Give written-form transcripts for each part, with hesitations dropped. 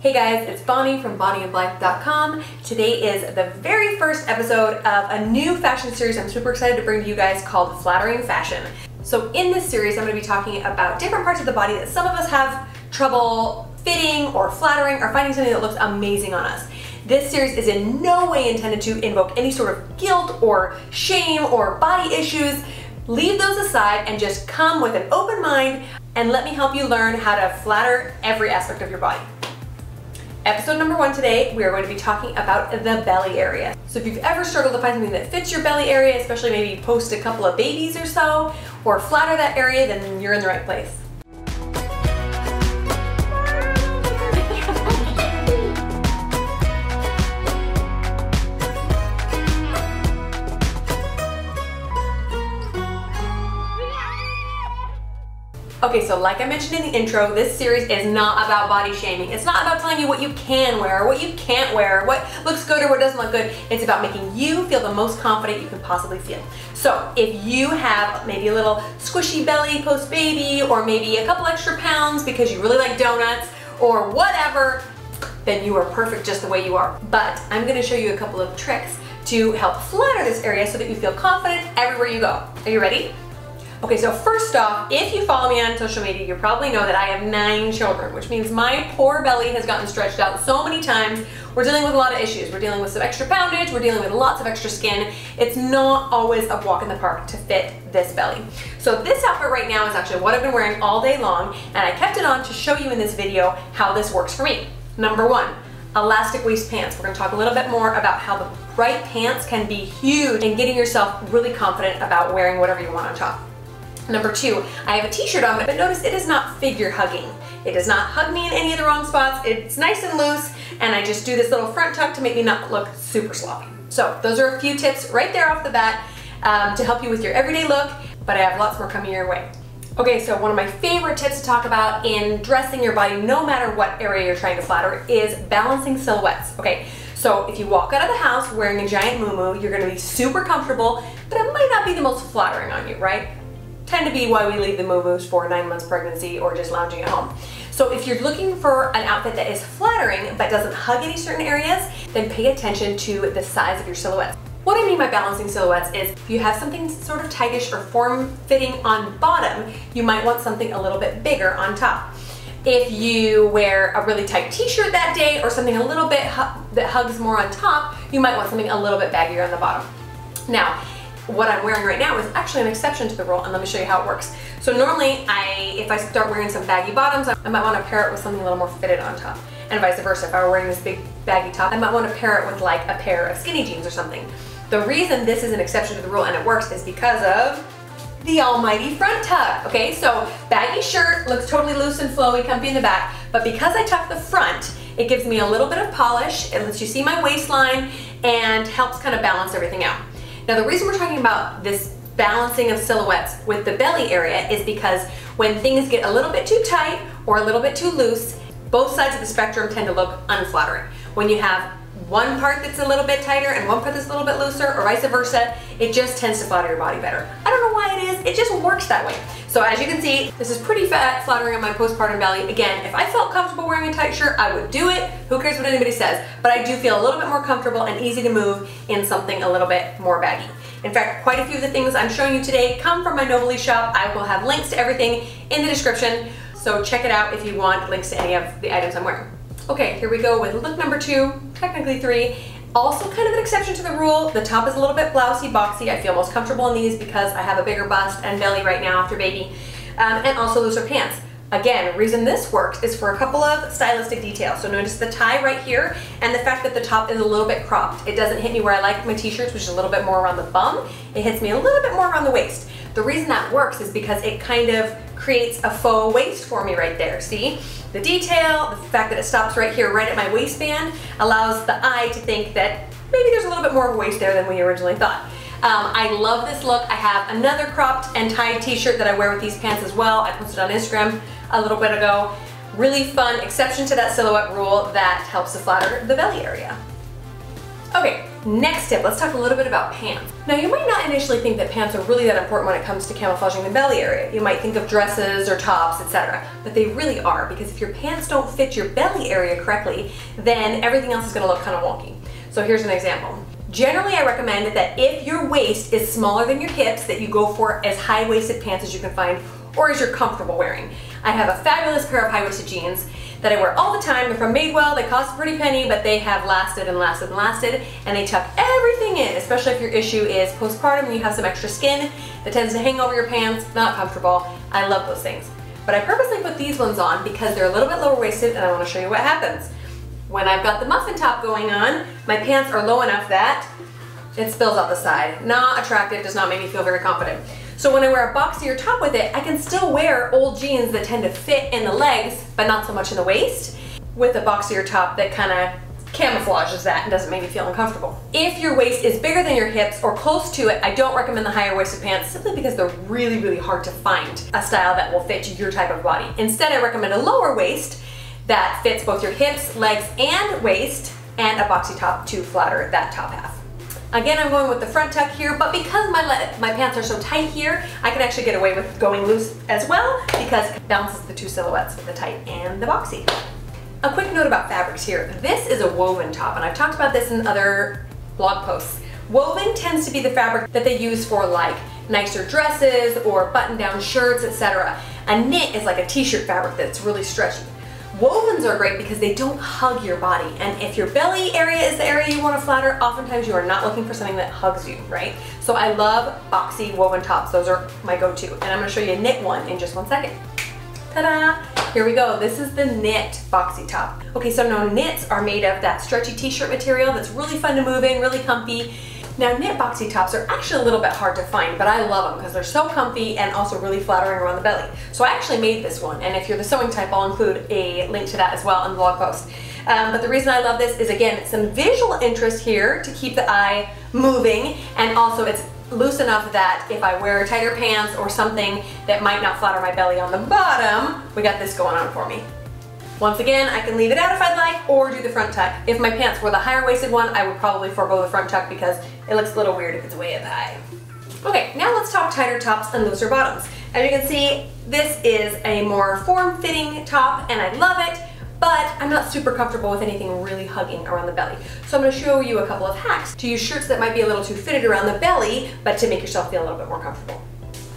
Hey guys, it's Bonnie from BonnieofLife.com. Today is the very first episode of a new fashion series I'm super excited to bring to you guys called Flattering Fashion. So in this series, I'm going to be talking about different parts of the body that some of us have trouble fitting or flattering or finding something that looks amazing on us. This series is in no way intended to invoke any sort of guilt or shame or body issues. Leave those aside and just come with an open mind and let me help you learn how to flatter every aspect of your body. Episode number 1 today, we are going to be talking about the belly area. So if you've ever struggled to find something that fits your belly area, especially maybe post a couple of babies or so, or flatter that area, then you're in the right place. Okay, so like I mentioned in the intro, this series is not about body shaming. It's not about telling you what you can wear, or what you can't wear, what looks good or what doesn't look good. It's about making you feel the most confident you can possibly feel. So if you have maybe a little squishy belly post-baby, or maybe a couple extra pounds because you really like donuts, or whatever, then you are perfect just the way you are. But I'm gonna show you a couple of tricks to help flatter this area so that you feel confident everywhere you go. Are you ready? Okay, so first off, if you follow me on social media, you probably know that I have 9 children, which means my poor belly has gotten stretched out so many times. We're dealing with a lot of issues. We're dealing with some extra poundage, we're dealing with lots of extra skin. It's not always a walk in the park to fit this belly. So this outfit right now is actually what I've been wearing all day long, and I kept it on to show you in this video how this works for me. Number 1, elastic waist pants. We're gonna talk a little bit more about how the right pants can be huge in getting yourself really confident about wearing whatever you want on top. Number 2, I have a t-shirt on, but notice it is not figure hugging. It does not hug me in any of the wrong spots. It's nice and loose, and I just do this little front tuck to make me not look super sloppy. So those are a few tips right there off the bat to help you with your everyday look, but I have lots more coming your way. Okay, so one of my favorite tips to talk about in dressing your body, no matter what area you're trying to flatter, is balancing silhouettes. Okay, so if you walk out of the house wearing a giant muumuu, you're gonna be super comfortable, but it might not be the most flattering on you, right? Tend to be why we leave the muumuus for 9 months pregnancy or just lounging at home. So if you're looking for an outfit that is flattering but doesn't hug any certain areas, then pay attention to the size of your silhouettes. What I mean by balancing silhouettes is if you have something sort of tightish or form-fitting on bottom, you might want something a little bit bigger on top. If you wear a really tight t-shirt that day or something a little bit that hugs more on top, you might want something a little bit baggier on the bottom. Now, what I'm wearing right now is actually an exception to the rule, and let me show you how it works. So normally, if I start wearing some baggy bottoms, I might want to pair it with something a little more fitted on top. And vice versa, if I were wearing this big baggy top, I might want to pair it with like a pair of skinny jeans or something. The reason this is an exception to the rule and it works is because of the almighty front tuck. Okay, so baggy shirt looks totally loose and flowy, comfy in the back, but because I tuck the front, it gives me a little bit of polish, it lets you see my waistline, and helps kind of balance everything out. Now the reason we're talking about this balancing of silhouettes with the belly area is because when things get a little bit too tight or a little bit too loose, both sides of the spectrum tend to look unflattering. When you have one part that's a little bit tighter and one part that's a little bit looser, or vice versa, it just tends to flatter your body better. I don't know why it is, it just works that way. So as you can see, this is pretty flattering on my postpartum belly. Again, if I felt comfortable wearing a tight shirt, I would do it. Who cares what anybody says? But I do feel a little bit more comfortable and easy to move in something a little bit more baggy. In fact, quite a few of the things I'm showing you today come from my Novely shop. I will have links to everything in the description, so check it out if you want links to any of the items I'm wearing. Okay, here we go with look number 2, technically 3. Also kind of an exception to the rule. The top is a little bit blousy, boxy. I feel most comfortable in these because I have a bigger bust and belly right now after baby, and also looser pants. Again, the reason this works is for a couple of stylistic details. So notice the tie right here and the fact that the top is a little bit cropped. It doesn't hit me where I like my t-shirts, which is a little bit more around the bum. It hits me a little bit more around the waist. The reason that works is because it kind of creates a faux waist for me right there, see? The detail, the fact that it stops right here, right at my waistband, allows the eye to think that maybe there's a little bit more of a waist there than we originally thought. I love this look. I have another cropped and tied t-shirt that I wear with these pants as well. I posted on Instagram a little bit ago. Really fun exception to that silhouette rule that helps to flatter the belly area. Okay, Next tip, let's talk a little bit about pants. Now you might not initially think that pants are really that important when it comes to camouflaging the belly area. You might think of dresses or tops, etc. But they really are, because if your pants don't fit your belly area correctly, then everything else is gonna look kind of wonky. So here's an example. Generally, I recommend that if your waist is smaller than your hips, that you go for as high-waisted pants as you can find or as you're comfortable wearing. I have a fabulous pair of high-waisted jeans that I wear all the time. They're from Madewell. They cost a pretty penny, but they have lasted and lasted and lasted, and they tuck everything in, especially if your issue is postpartum and you have some extra skin that tends to hang over your pants, not comfortable. I love those things. But I purposely put these ones on because they're a little bit lower waisted, and I want to show you what happens. When I've got the muffin top going on, my pants are low enough that it spills out the side. Not attractive, does not make me feel very confident. So when I wear a boxier top with it, I can still wear old jeans that tend to fit in the legs, but not so much in the waist, with a boxier top that kind of camouflages that and doesn't make me feel uncomfortable. If your waist is bigger than your hips or close to it, I don't recommend the higher waisted pants simply because they're really, really hard to find a style that will fit your type of body. Instead, I recommend a lower waist that fits both your hips, legs, and waist, and a boxy top to flatter that top half. Again, I'm going with the front tuck here, but because my pants are so tight here, I can actually get away with going loose as well because it balances the two silhouettes with the tight and the boxy. A quick note about fabrics here. This is a woven top, and I've talked about this in other blog posts. Woven tends to be the fabric that they use for like nicer dresses or button-down shirts, etc. A knit is like a t-shirt fabric that's really stretchy. Wovens are great because they don't hug your body, and if your belly area is the area you want to flatter, oftentimes you are not looking for something that hugs you, right? So I love boxy woven tops. Those are my go-to, and I'm going to show you a knit one in just one second. Ta-da! Here we go. This is the knit boxy top. Okay, so now knits are made of that stretchy t-shirt material that's really fun to move in, really comfy. Now knit boxy tops are actually a little bit hard to find, but I love them because they're so comfy and also really flattering around the belly. So I actually made this one, and if you're the sewing type, I'll include a link to that as well in the blog post. But the reason I love this is, again, some visual interest here to keep the eye moving, and also it's loose enough that if I wear tighter pants or something that might not flatter my belly on the bottom, we got this going on for me. Once again, I can leave it out if I'd like, or do the front tuck. If my pants were the higher waisted one, I would probably forego the front tuck because it looks a little weird if it's way up high. Okay, now let's talk tighter tops and looser bottoms. As you can see, this is a more form-fitting top, and I love it, but I'm not super comfortable with anything really hugging around the belly. So I'm going to show you a couple of hacks to use shirts that might be a little too fitted around the belly, but to make yourself feel a little bit more comfortable.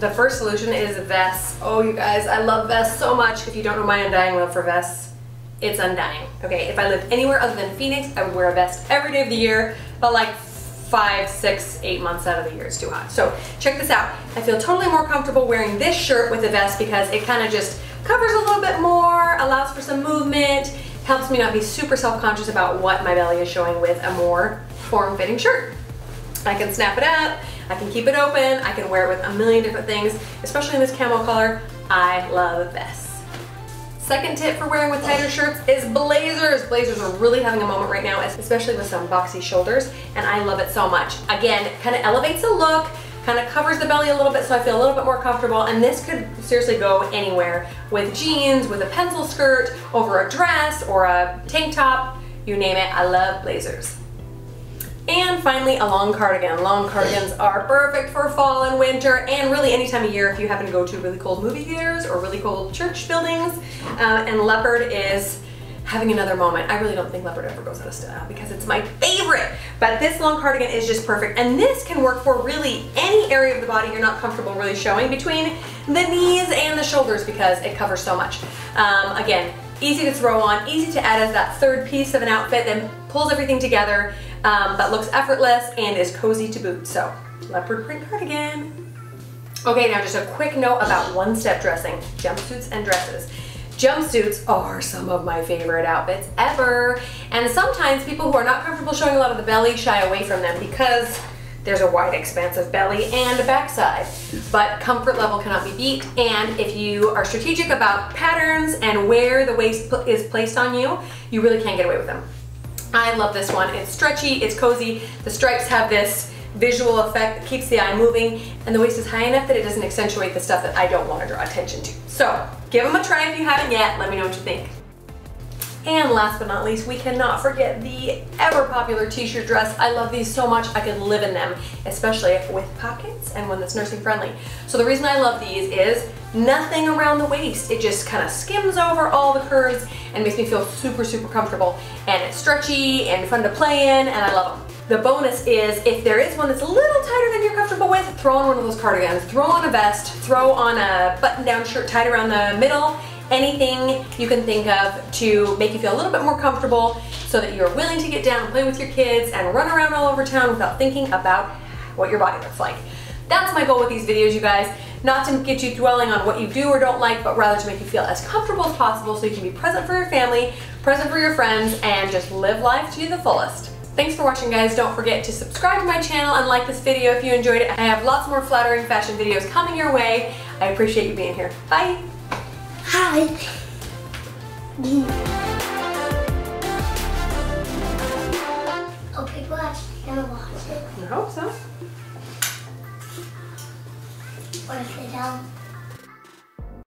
The first solution is vests. Oh, you guys, I love vests so much. If you don't know my undying love for vests, it's undying. Okay, if I lived anywhere other than Phoenix, I would wear a vest every day of the year, but like 5, 6, 8 months out of the year it's too hot. So check this out. I feel totally more comfortable wearing this shirt with a vest because it kind of just covers a little bit more, allows for some movement, helps me not be super self-conscious about what my belly is showing with a more form-fitting shirt. I can snap it up, I can keep it open, I can wear it with a million different things, especially in this camo color. I love vests. Second tip for wearing with tighter shirts is blazers. Blazers are really having a moment right now, especially with some boxy shoulders, and I love it so much. Again, it kind of elevates the look, kind of covers the belly a little bit so I feel a little bit more comfortable, and this could seriously go anywhere with jeans, with a pencil skirt, over a dress, or a tank top, you name it. I love blazers. And finally, a long cardigan. Long cardigans are perfect for fall and winter, and really any time of year if you happen to go to really cold movie theaters or really cold church buildings. And leopard is having another moment. I really don't think leopard ever goes out of style because it's my favorite. But this long cardigan is just perfect, and this can work for really any area of the body you're not comfortable really showing between the knees and the shoulders because it covers so much. Again, easy to throw on, easy to add as that third piece of an outfit that pulls everything together, but looks effortless and is cozy to boot. So, leopard print cardigan. Okay, now just a quick note about one-step dressing, jumpsuits and dresses. Jumpsuits are some of my favorite outfits ever, and sometimes people who are not comfortable showing a lot of the belly shy away from them because there's a wide expansive belly and a backside, but comfort level cannot be beat, and if you are strategic about patterns and where the waist is placed on you, you really can get away with them. I love this one. It's stretchy, it's cozy, the stripes have this visual effect that keeps the eye moving, and the waist is high enough that it doesn't accentuate the stuff that I don't want to draw attention to. So give them a try if you haven't yet. Let me know what you think. And last but not least, we cannot forget the ever popular t-shirt dress. I love these so much, I could live in them, especially with pockets and one that's nursing friendly. So the reason I love these is nothing around the waist. It just kind of skims over all the curves and makes me feel super, super comfortable. And it's stretchy and fun to play in, and I love them. The bonus is if there is one that's a little tighter than you're comfortable with, throw on one of those cardigans, throw on a vest, throw on a button-down shirt tied around the middle, anything you can think of to make you feel a little bit more comfortable so that you're willing to get down and play with your kids and run around all over town without thinking about what your body looks like. That's my goal with these videos, you guys. Not to get you dwelling on what you do or don't like, but rather to make you feel as comfortable as possible so you can be present for your family, present for your friends, and just live life to the fullest. Thanks for watching, guys. Don't forget to subscribe to my channel and like this video if you enjoyed it. I have lots more flattering fashion videos coming your way. I appreciate you being here. Bye. Hi. Oh, people actually gonna watch it. I hope so. What if they don't?